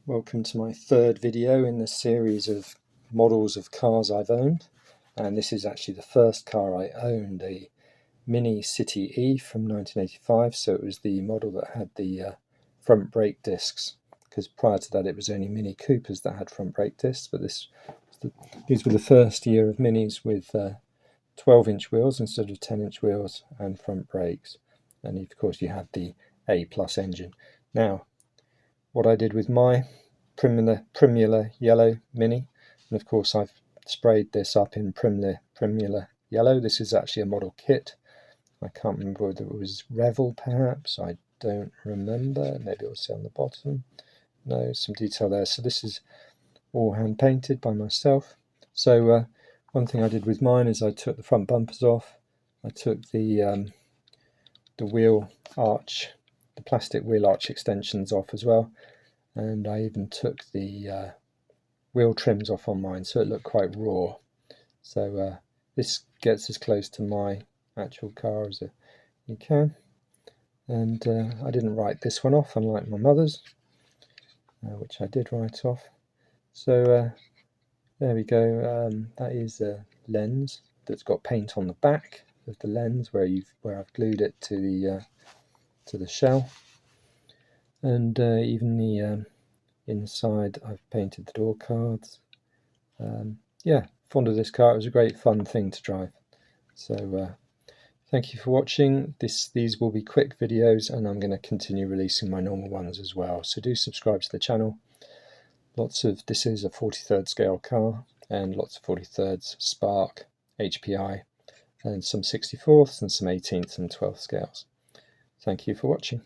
Welcome to my third video in this series of models of cars I've owned, and this is actually the first car I owned, a Mini City E from 1985, so it was the model that had the front brake discs, because prior to that it was only Mini Coopers that had front brake discs, but these were the first year of Minis with 12-inch wheels instead of 10-inch wheels and front brakes, and of course you had the A+ engine. Now, what I did with my Primula Yellow Mini, and of course I've sprayed this up in Primula Yellow. This is actually a model kit. I can't remember whether it was Revel perhaps, I don't remember, maybe it will say on the bottom. No, some detail there. So this is all hand painted by myself. So one thing I did with mine is I took the front bumpers off, I took the wheel arch, the plastic wheel arch extensions off as well, and I even took the wheel trims off on mine, so it looked quite raw. So this gets as close to my actual car as you can, and I didn't write this one off unlike my mother's, which I did write off. So there we go. That is a lens that's got paint on the back of the lens where I've glued it to the shell, and even the inside I've painted the door cards. Yeah, fond of this car. It was a great fun thing to drive. So thank you for watching. These will be quick videos, and I'm going to continue releasing my normal ones as well, so do subscribe to the channel. This is a 43rd scale car, and lots of 43rds, Spark, HPI, and some 64ths and some 18th and 12th scales. Thank you for watching.